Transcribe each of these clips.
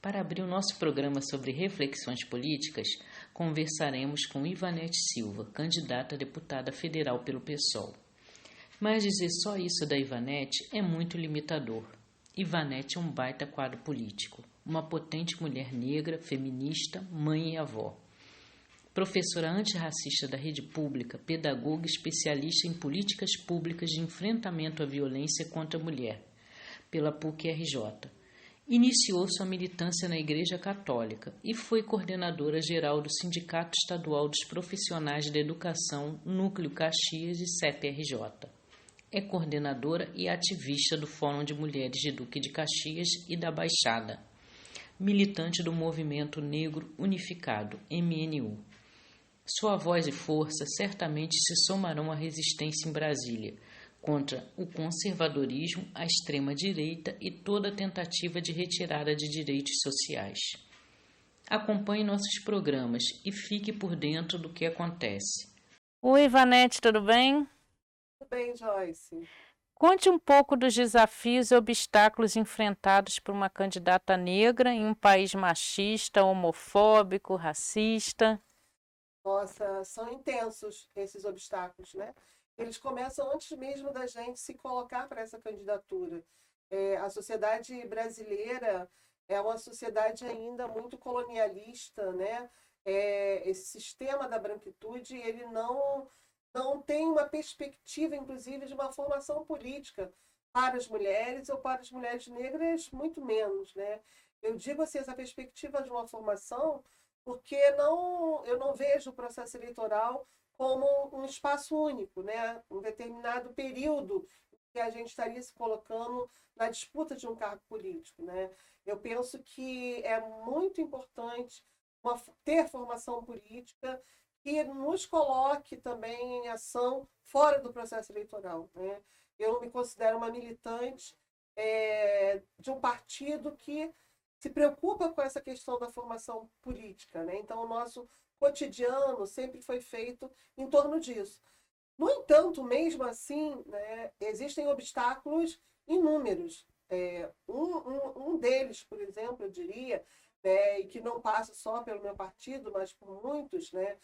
Para abrir o nosso programa sobre reflexões políticas, conversaremos com Ivanete Silva, candidata a deputada federal pelo PSOL. Mas dizer só isso da Ivanete é muito limitador. Ivanete é um baita quadro político, uma potente mulher negra, feminista, mãe e avó. Professora antirracista da rede pública, pedagoga especialista em políticas públicas de enfrentamento à violência contra a mulher, pela PUC-RJ. Iniciou sua militância na Igreja Católica e foi coordenadora geral do Sindicato Estadual dos Profissionais da Educação, Núcleo Caxias e CEP-RJ. É coordenadora e ativista do Fórum de Mulheres de Duque de Caxias e da Baixada. Militante do Movimento Negro Unificado, MNU. Sua voz e força certamente se somarão à resistência em Brasília contra o conservadorismo, a extrema-direita e toda tentativa de retirada de direitos sociais. Acompanhe nossos programas e fique por dentro do que acontece. Oi, Ivanete, tudo bem? Tudo bem, Joyce. Conte um pouco dos desafios e obstáculos enfrentados por uma candidata negra em um país machista, homofóbico, racista. Nossa, são intensos esses obstáculos, né? Eles começam antes mesmo da gente se colocar para essa candidatura. A sociedade brasileira é uma sociedade ainda muito colonialista, né? Esse sistema da branquitude, ele não tem uma perspectiva, inclusive, de uma formação política para as mulheres ou para as mulheres negras, muito menos, né? Eu digo assim, essa perspectiva de uma formação porque eu não vejo o processo eleitoral como um espaço único, né? Um determinado período que a gente estaria se colocando na disputa de um cargo político, né? Eu penso que é muito importante ter formação política que nos coloque também em ação fora do processo eleitoral, né? Eu me considero uma militante de um partido que se preocupa com essa questão da formação política, né? Então, o nosso cotidiano sempre foi feito em torno disso. No entanto, mesmo assim, né, existem obstáculos inúmeros. Um deles, por exemplo, eu diria, né, e que não passa só pelo meu partido, mas por muitos, né,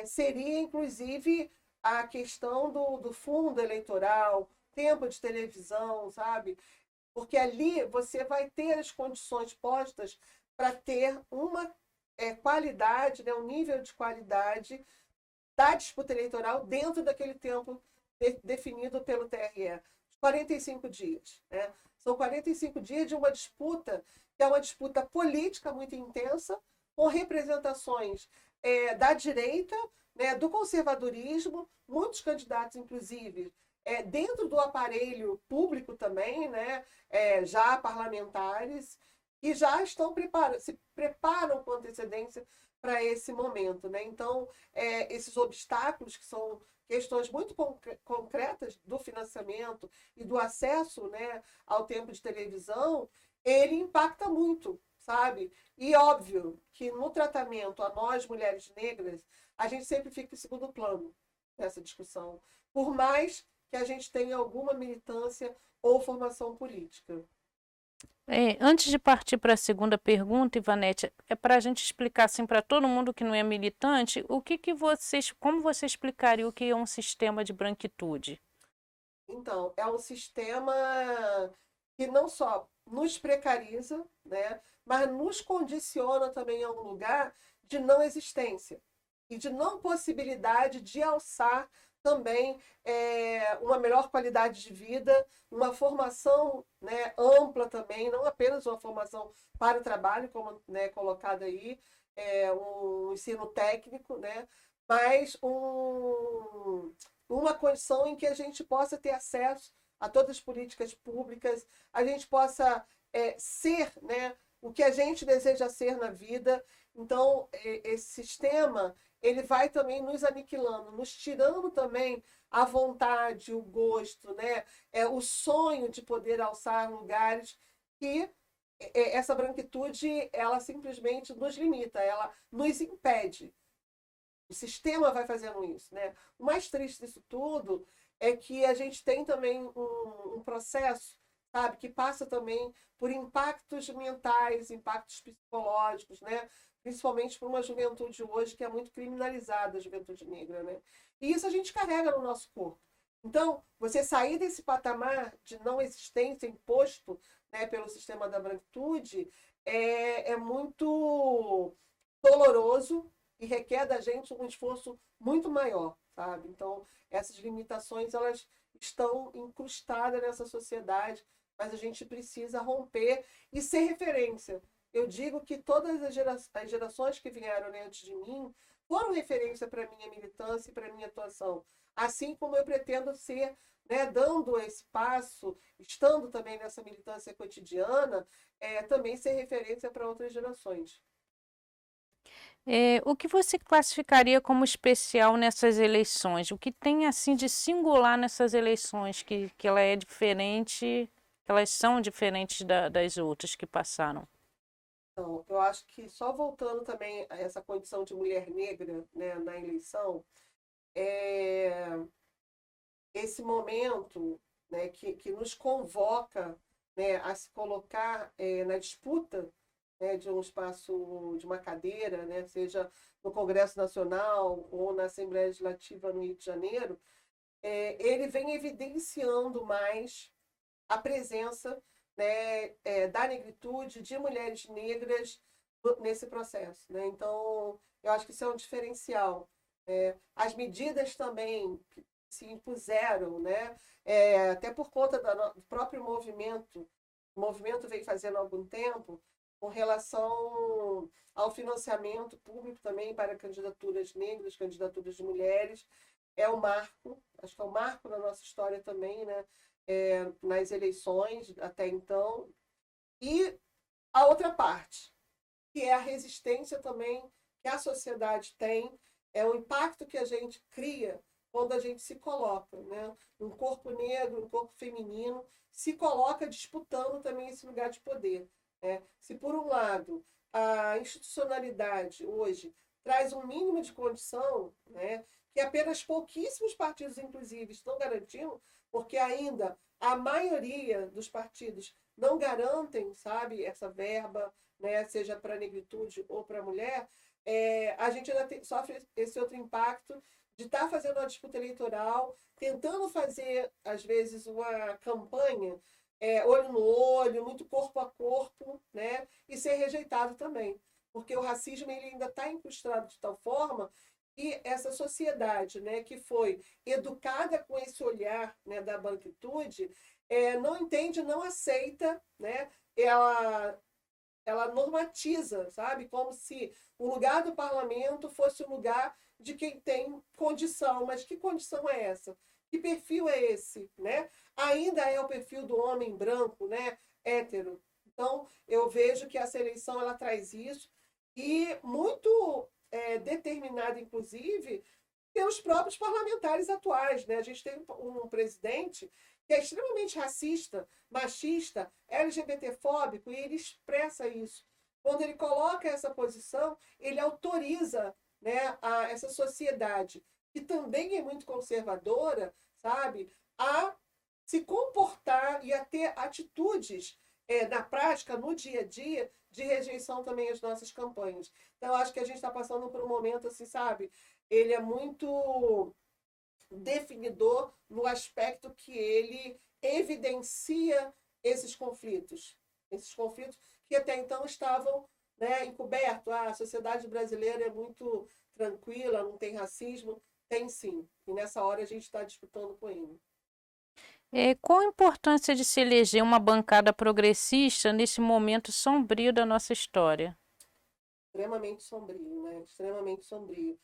seria, inclusive, a questão do fundo eleitoral, tempo de televisão, sabe? Porque ali você vai ter as condições postas para ter uma qualidade, né, um nível de qualidade da disputa eleitoral dentro daquele tempo definido pelo TRE. 45 dias. Né? São 45 dias de uma disputa que é uma disputa política muito intensa, com representações da direita, né, do conservadorismo, muitos candidatos, inclusive, dentro do aparelho público também, né, já parlamentares, que já estão se preparam com antecedência para esse momento. Né? Então, esses obstáculos, que são questões muito concretas do financiamento e do acesso, né, ao tempo de televisão, ele impacta muito, sabe? E óbvio que no tratamento a nós, mulheres negras, a gente sempre fica em segundo plano nessa discussão, por mais que a gente tenha alguma militância ou formação política. Antes de partir para a segunda pergunta, Ivanete, é para a gente explicar assim para todo mundo que não é militante, como você explicaria o que é um sistema de branquitude? Então, é um sistema que não só nos precariza, né, mas nos condiciona também a um lugar de não existência e de não possibilidade de alçar também uma melhor qualidade de vida, uma formação, né, ampla também, não apenas uma formação para o trabalho, como, né, colocado aí, um ensino técnico, né, mas uma condição em que a gente possa ter acesso a todas as políticas públicas, a gente possa ser, né, o que a gente deseja ser na vida. Então, esse sistema ele vai também nos aniquilando, nos tirando também a vontade, o gosto, né? O sonho de poder alçar lugares que essa branquitude ela simplesmente nos limita, ela nos impede. O sistema vai fazendo isso, né? O mais triste disso tudo é que a gente tem também um processo sabe? Que passa também por impactos mentais, impactos psicológicos, né? Principalmente para uma juventude hoje que é muito criminalizada, a juventude negra, né? E isso a gente carrega no nosso corpo. Então, você sair desse patamar de não existência imposto, né, pelo sistema da branquitude é muito doloroso e requer da gente um esforço muito maior, sabe? Então, essas limitações, elas estão incrustadas nessa sociedade, mas a gente precisa romper e ser referência. Eu digo que todas as gerações que vieram, né, antes de mim foram referência para a minha militância e para a minha atuação. Assim como eu pretendo ser, né, dando esse passo, estando também nessa militância cotidiana, também ser referência para outras gerações. O que você classificaria como especial nessas eleições? O que tem assim de singular nessas eleições que ela é diferente, que elas são diferentes das outras que passaram? Então, eu acho que só voltando também a essa condição de mulher negra, né, na eleição, é esse momento, né, que nos convoca, né, a se colocar na disputa, né, de um espaço, de uma cadeira, né, seja no Congresso Nacional ou na Assembleia Legislativa no Rio de Janeiro, ele vem evidenciando mais a presença, né, da negritude, de mulheres negras nesse processo. Né? Então, eu acho que isso é um diferencial. As medidas também que se impuseram, né, até por conta do próprio movimento, o movimento vem fazendo há algum tempo, com relação ao financiamento público também para candidaturas negras, candidaturas de mulheres, é um marco, acho que é um marco na nossa história também, né? Nas eleições até então. E a outra parte, que é a resistência também que a sociedade tem, é o impacto que a gente cria quando a gente se coloca, né? Um corpo negro, um corpo feminino, se coloca disputando também esse lugar de poder. Né? Se, por um lado, a institucionalidade hoje traz um mínimo de condição, né, que apenas pouquíssimos partidos, inclusive, estão garantindo, porque ainda a maioria dos partidos não garantem, sabe, essa verba, né, seja para a negritude ou para a mulher, a gente ainda sofre esse outro impacto de estar fazendo uma disputa eleitoral, tentando fazer, às vezes, uma campanha olho no olho, muito corpo a corpo, né, e ser rejeitado também. Porque o racismo ele ainda está incrustado de tal forma que essa sociedade, né, que foi educada com esse olhar, né, da branquitude, não entende, não aceita, né, ela normatiza, sabe? Como se o lugar do parlamento fosse o lugar de quem tem condição. Mas que condição é essa? Que perfil é esse, né? Ainda é o perfil do homem branco, né? Hétero. Então, eu vejo que essa eleição ela traz isso e muito determinada, inclusive, pelos próprios parlamentares atuais. Né? A gente tem um presidente que é extremamente racista, machista, LGBTfóbico, e ele expressa isso. Quando ele coloca essa posição, ele autoriza, né, essa sociedade, que também é muito conservadora, sabe, a se comportar e a ter atitudes na prática, no dia a dia, de rejeição também às nossas campanhas. Então, eu acho que a gente está passando por um momento, assim, sabe, ele é muito definidor no aspecto que ele evidencia esses conflitos que até então estavam, né, encobertos. A sociedade brasileira é muito tranquila, não tem racismo. Tem sim, e nessa hora a gente está disputando com ele. Qual a importância de se eleger uma bancada progressista nesse momento sombrio da nossa história? Extremamente sombrio, né? Extremamente sombrio.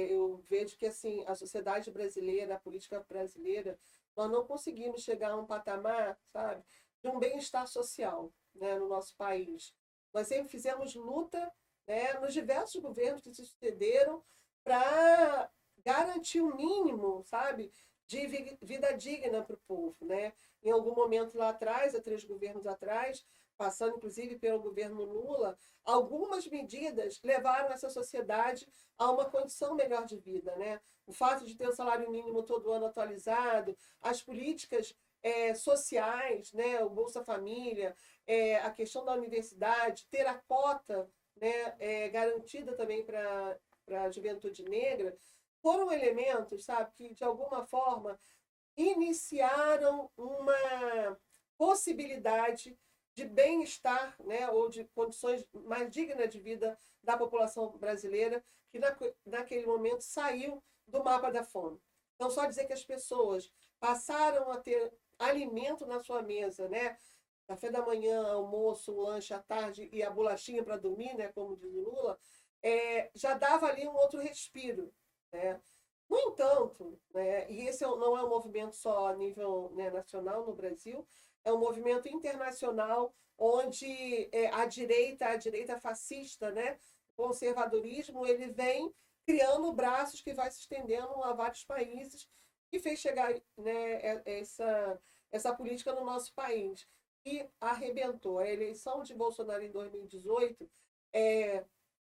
Eu vejo que assim a sociedade brasileira, a política brasileira, nós não conseguimos chegar a um patamar, sabe, de um bem-estar social, né, no nosso país. Nós sempre fizemos luta, né, nos diversos governos que se sucederam para garantir o mínimo, sabe, de vida digna para o povo, né? Em algum momento lá atrás, há 3 governos atrás, passando inclusive pelo governo Lula, algumas medidas levaram essa sociedade a uma condição melhor de vida. Né? O fato de ter o salário mínimo todo ano atualizado, as políticas sociais, né, o Bolsa Família, a questão da universidade, ter a cota, né, garantida também para a juventude negra, foram elementos, sabe, que de alguma forma iniciaram uma possibilidade de bem-estar, né, ou de condições mais dignas de vida da população brasileira, que naquele momento saiu do mapa da fome. Não só dizer que as pessoas passaram a ter alimento na sua mesa, né? Café da manhã, almoço, lanche à tarde e a bolachinha para dormir, né? Como diz o Lula, já dava ali um outro respiro, né? No entanto, né, e esse não é um movimento só a nível, né, nacional no Brasil, é um movimento internacional onde a direita fascista, né, o conservadorismo, ele vem criando braços que vai se estendendo a vários países e fez chegar, né, essa política no nosso país. E arrebentou. A eleição de Bolsonaro em 2018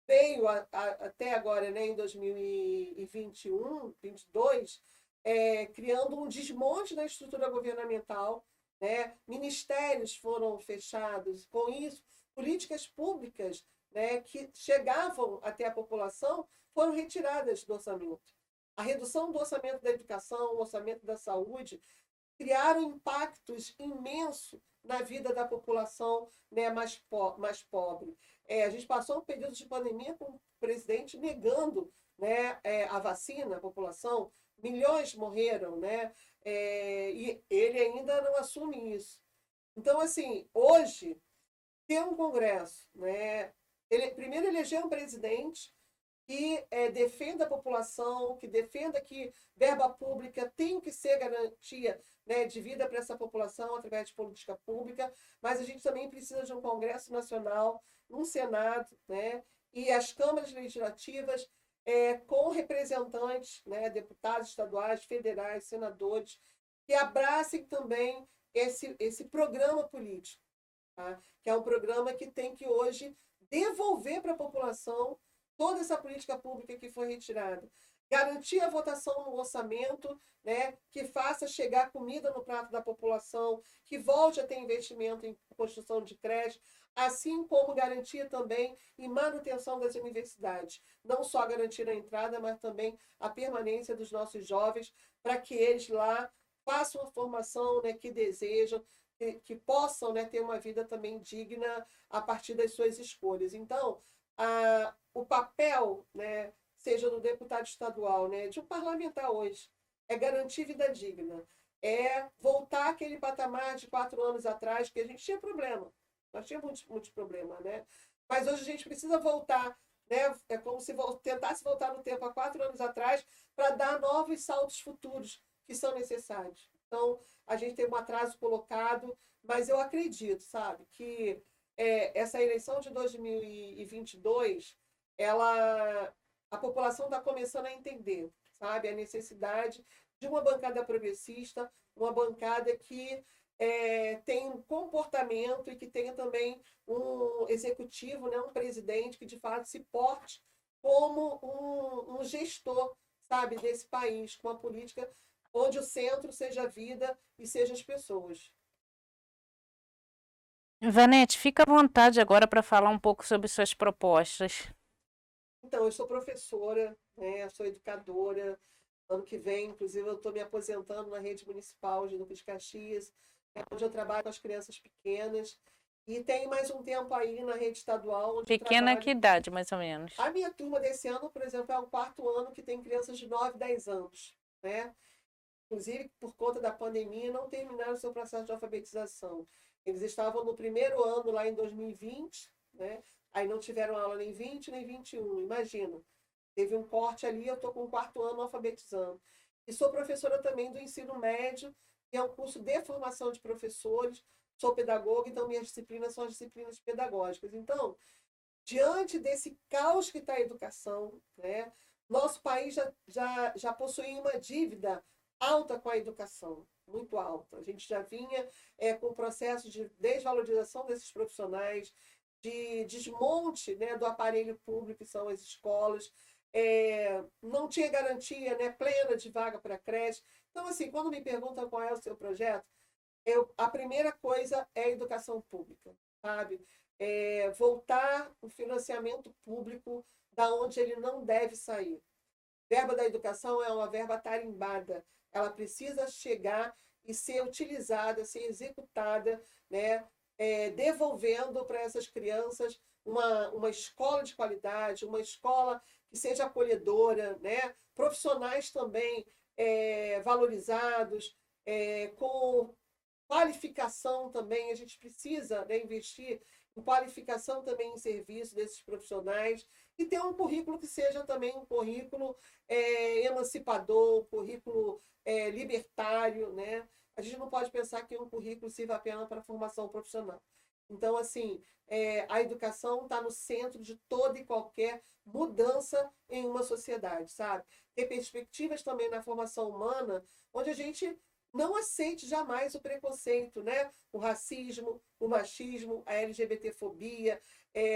veio até agora, né, em 2021, 22, criando um desmonte na estrutura governamental, né? Ministérios foram fechados. Com isso, políticas públicas, né, que chegavam até a população foram retiradas do orçamento. A redução do orçamento da educação, o orçamento da saúde, criaram impactos imensos na vida da população, né, mais pobre. A gente passou um período de pandemia com o presidente negando, né, a vacina à população, milhões morreram, né, e ele ainda não assume isso. Então, assim, hoje, ter um Congresso, né, ele primeiro eleger um presidente que defenda a população, que defenda que verba pública tem que ser garantia, né, de vida para essa população através de política pública, mas a gente também precisa de um Congresso Nacional, um Senado, né, e as câmaras legislativas com representantes, né, deputados estaduais, federais, senadores, que abracem também esse programa político, tá? Que é um programa que tem que hoje devolver para a população toda essa política pública que foi retirada. Garantir a votação no orçamento, né, que faça chegar comida no prato da população, que volte a ter investimento em construção de creche, assim como garantia também em manutenção das universidades. Não só garantir a entrada, mas também a permanência dos nossos jovens, para que eles lá façam a formação, né, que desejam, que possam, né, ter uma vida também digna a partir das suas escolhas. Então, o papel, né, seja do deputado estadual, né, de um parlamentar hoje, é garantir vida digna, é voltar àquele patamar de 4 anos atrás, que a gente tinha problema, nós tínhamos muitos problemas, né? Mas hoje a gente precisa voltar, né? É como se tentasse voltar no tempo há 4 anos atrás para dar novos saltos futuros que são necessários. Então, a gente tem um atraso colocado, mas eu acredito, sabe, que essa eleição de 2022, a população está começando a entender, sabe, a necessidade de uma bancada progressista, uma bancada que tem um comportamento e que tenha também um executivo, né, um presidente que de fato se porte como um gestor, sabe, desse país, com uma política onde o centro seja a vida e seja as pessoas. Ivanete, fica à vontade agora para falar um pouco sobre suas propostas. Então, eu sou professora, né, sou educadora. Ano que vem, inclusive, eu estou me aposentando na rede municipal de Duque de Caxias, onde eu trabalho com as crianças pequenas. E tem mais um tempo aí na rede estadual, onde eu Pequena trabalho. que idade, mais ou menos? A minha turma desse ano, por exemplo, é o 4º ano que tem crianças de 9, 10 anos, né? Inclusive, por conta da pandemia, não terminaram o seu processo de alfabetização. Eles estavam no primeiro ano lá em 2020, né? Aí não tiveram aula nem 20, nem 21. Imagina, teve um corte ali, eu estou com o 4º ano alfabetizando. E sou professora também do ensino médio, que é um curso de formação de professores. Sou pedagoga, então minhas disciplinas são as disciplinas pedagógicas. Então, diante desse caos que está a educação, né, nosso país já possuía uma dívida alta com a educação, muito alta. A gente já vinha com o processo de desvalorização desses profissionais, de desmonte, né, do aparelho público, que são as escolas, não tinha garantia, né, plena de vaga para creche. Então, assim, quando me perguntam qual é o seu projeto, A primeira coisa é a educação pública, sabe? Voltar o financiamento público da onde ele não deve sair. Verba da educação é uma verba tarimbada. Ela precisa chegar e ser utilizada, ser executada, né? Devolvendo para essas crianças uma escola de qualidade, uma escola que seja acolhedora, né? Profissionais também valorizados, com qualificação também. A gente precisa, né, investir em qualificação também em serviço desses profissionais e ter um currículo que seja também um currículo emancipador, um currículo libertário, né? A gente não pode pensar que um currículo sirva apenas para a formação profissional. Então, assim, a educação está no centro de toda e qualquer mudança em uma sociedade, sabe? Ter perspectivas também na formação humana, onde a gente não aceite jamais o preconceito, né? O racismo, o machismo, a LGBTfobia,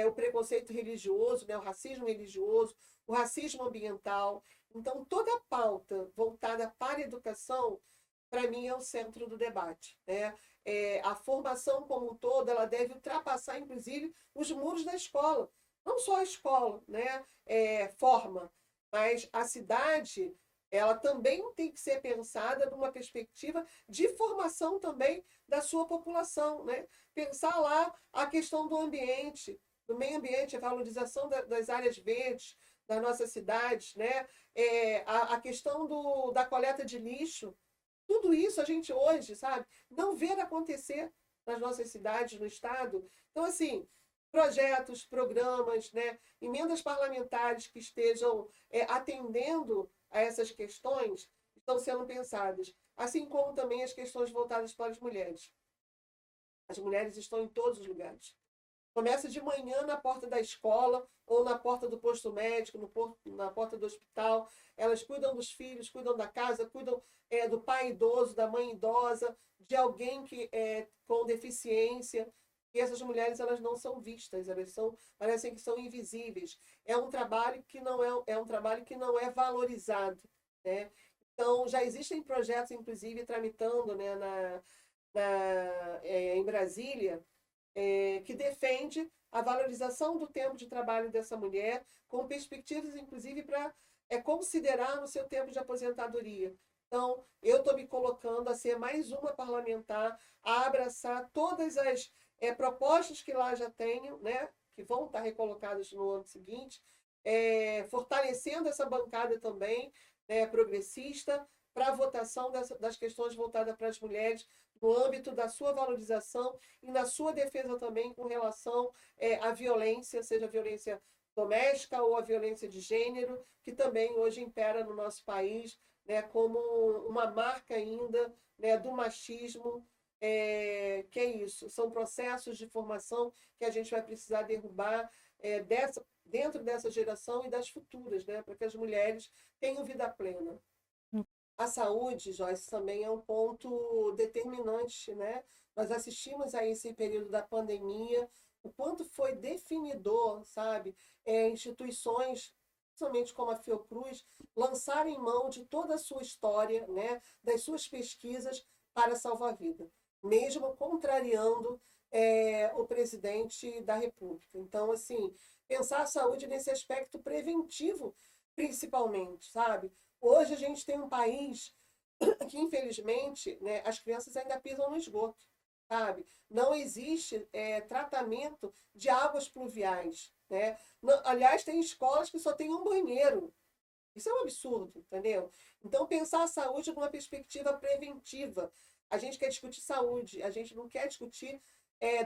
o preconceito religioso, né? O racismo religioso, o racismo ambiental. Então, toda a pauta voltada para a educação, para mim, é o centro do debate, né? A formação como um todo, ela deve ultrapassar, inclusive, os muros da escola. Não só a escola, né? Forma, mas a cidade, ela também tem que ser pensada numa perspectiva de formação também da sua população, né? Pensar lá a questão do ambiente, do meio ambiente, a valorização das áreas verdes das nossas cidades, né? A questão da coleta de lixo. Tudo isso a gente hoje, sabe, não vê acontecer nas nossas cidades, no Estado. Então, assim, projetos, programas, né, emendas parlamentares que estejam atendendo a essas questões estão sendo pensadas, assim como também as questões voltadas para as mulheres. As mulheres estão em todos os lugares. Começa de manhã na porta da escola ou na porta do posto médico, na porta do hospital. Elas cuidam dos filhos, cuidam da casa, cuidam do pai idoso, da mãe idosa, de alguém que com deficiência. E essas mulheres, elas não são vistas, parecem que são invisíveis. É um trabalho que não um trabalho que não é valorizado, né? Então, já existem projetos, inclusive, tramitando, né, em Brasília, que defende a valorização do tempo de trabalho dessa mulher, com perspectivas, inclusive, para considerar no seu tempo de aposentadoria. Então, eu estou me colocando a ser mais uma parlamentar, a abraçar todas as propostas que lá já tenho, né, que vão estar recolocadas no ano seguinte, fortalecendo essa bancada também, né, progressista, para a votação das questões voltadas para as mulheres, no âmbito da sua valorização e na sua defesa também com relação à violência, seja a violência doméstica ou a violência de gênero, que também hoje impera no nosso país, né, como uma marca ainda, né, do machismo, que é isso, são processos de formação que a gente vai precisar derrubar dentro dessa geração e das futuras, né, para que as mulheres tenham vida plena. A saúde, Joyce, também é um ponto determinante, né? Nós assistimos a esse período da pandemia, o quanto foi definidor, sabe? Instituições, principalmente como a Fiocruz, lançarem mão de toda a sua história, né? Das suas pesquisas para salvar a vida, mesmo contrariando o presidente da República. Então, assim, pensar a saúde nesse aspecto preventivo, principalmente, sabe? Hoje a gente tem um país que, infelizmente, né, as crianças ainda pisam no esgoto, sabe? Não existe tratamento de águas pluviais, né? Não, aliás, tem escolas que só tem um banheiro. Isso é um absurdo, entendeu? Então, pensar a saúde numa perspectiva preventiva. A gente quer discutir saúde, a gente não quer discutir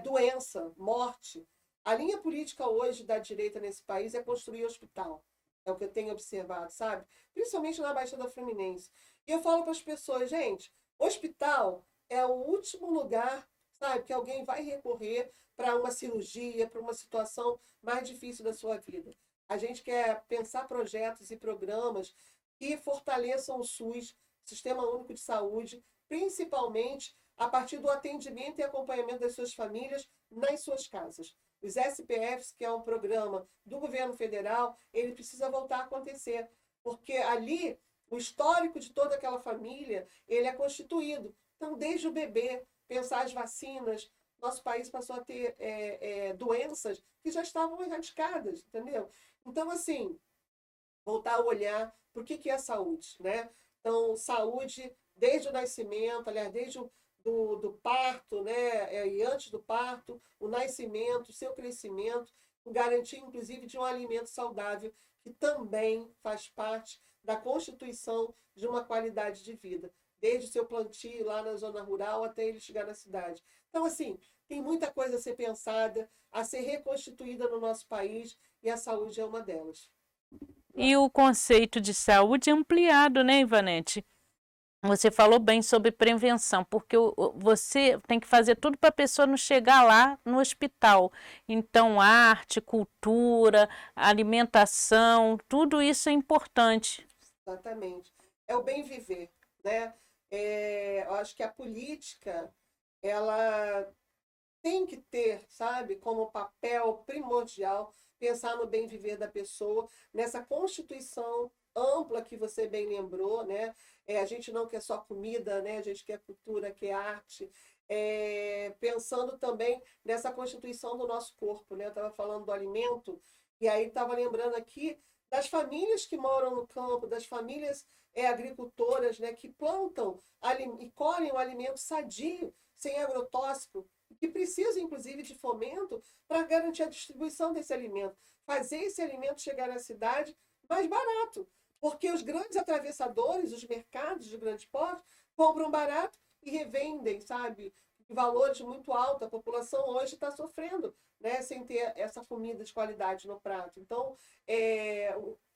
doença, morte. A linha política hoje da direita nesse país é construir hospital. É o que eu tenho observado, sabe? Principalmente na Baixada Fluminense. E eu falo para as pessoas, gente, hospital é o último lugar, sabe, que alguém vai recorrer para uma cirurgia, para uma situação mais difícil da sua vida. A gente quer pensar projetos e programas que fortaleçam o SUS, Sistema Único de Saúde, principalmente a partir do atendimento e acompanhamento das suas famílias nas suas casas. Os SPFs, que é um programa do governo federal, ele precisa voltar a acontecer, porque ali o histórico de toda aquela família, ele é constituído. Então, desde o bebê, pensar as vacinas, nosso país passou a ter doenças que já estavam erradicadas, entendeu? Então, assim, voltar a olhar para o que é saúde, né? Então, saúde desde o nascimento, aliás, desde do parto, né? E antes do parto, o nascimento, o seu crescimento, o garantia, inclusive, de um alimento saudável, que também faz parte da constituição de uma qualidade de vida, desde o seu plantio lá na zona rural até ele chegar na cidade. Então, assim, tem muita coisa a ser pensada, a ser reconstituída no nosso país, e a saúde é uma delas. E o conceito de saúde é ampliado, né, Ivanete? Você falou bem sobre prevenção, porque você tem que fazer tudo para a pessoa não chegar lá no hospital. Então, arte, cultura, alimentação, tudo isso é importante. Exatamente. É o bem viver, né? Eu acho que a política, ela tem que ter, sabe, como papel primordial, pensar no bem viver da pessoa, nessa constituição ampla que você bem lembrou, né? A gente não quer só comida, né? A gente quer cultura, quer arte. Pensando também nessa constituição do nosso corpo, né? Eu estava falando do alimento, e aí estava lembrando aqui das famílias que moram no campo, das famílias agricultoras, né? Que plantam e colhem o alimento sadio, sem agrotóxico, que precisa, inclusive, de fomento para garantir a distribuição desse alimento. Fazer esse alimento chegar na cidade mais barato. Porque os grandes atravessadores, os mercados de grande porte, compram barato e revendem, sabe, em valores muito altos. A população hoje está sofrendo, né, sem ter essa comida de qualidade no prato. Então,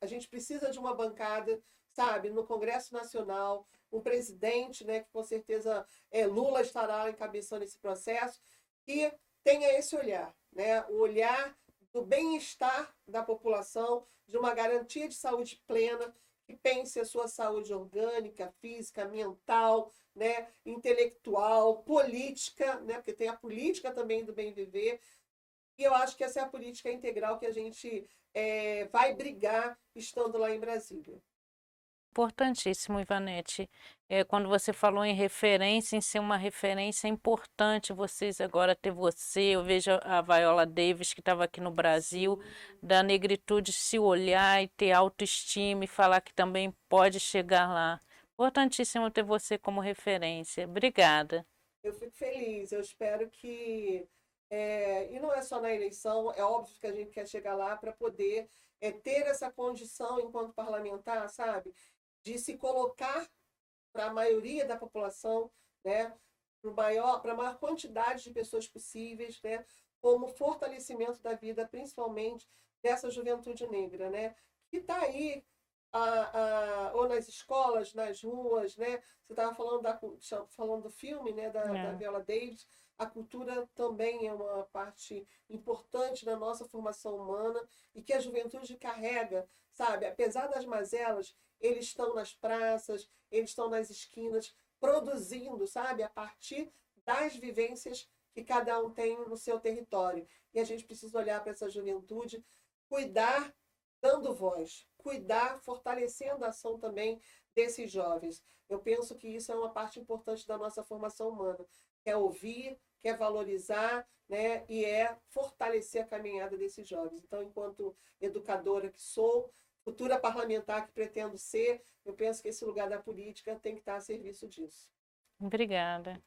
a gente precisa de uma bancada, sabe, no Congresso Nacional, um presidente, né, que com certeza Lula estará encabeçando esse processo, e tenha esse olhar, né, o olhar do bem-estar da população, de uma garantia de saúde plena, que pense a sua saúde orgânica, física, mental, né, intelectual, política, né, porque tem a política também do bem viver, e eu acho que essa é a política integral que a gente vai brigar estando lá em Brasília. Importantíssimo, Ivanete. Quando você falou em referência, em ser uma referência, é importante vocês agora ter você. Eu vejo a Viola Davis, que estava aqui no Brasil, da negritude se olhar e ter autoestima e falar que também pode chegar lá. Importantíssimo ter você como referência. Obrigada. Eu fico feliz, eu espero que. E não é só na eleição, é óbvio que a gente quer chegar lá para poder ter essa condição enquanto parlamentar, sabe? De se colocar para a maioria da população, né? Para a maior quantidade de pessoas possíveis, né? Como fortalecimento da vida, principalmente dessa juventude negra, né? Que está aí ou nas escolas, nas ruas, né? Você estava falando do filme, né? Da Viola Davis. A cultura também é uma parte importante da nossa formação humana e que a juventude carrega, sabe? Apesar das mazelas, eles estão nas praças, eles estão nas esquinas, produzindo, sabe? A partir das vivências que cada um tem no seu território. E a gente precisa olhar para essa juventude, cuidar, dando voz, cuidar, fortalecendo a ação também desses jovens. Eu penso que isso é uma parte importante da nossa formação humana. Quer ouvir, quer valorizar, né? E fortalecer a caminhada desses jovens. Então, enquanto educadora que sou, futura parlamentar que pretendo ser, eu penso que esse lugar da política tem que estar a serviço disso. Obrigada.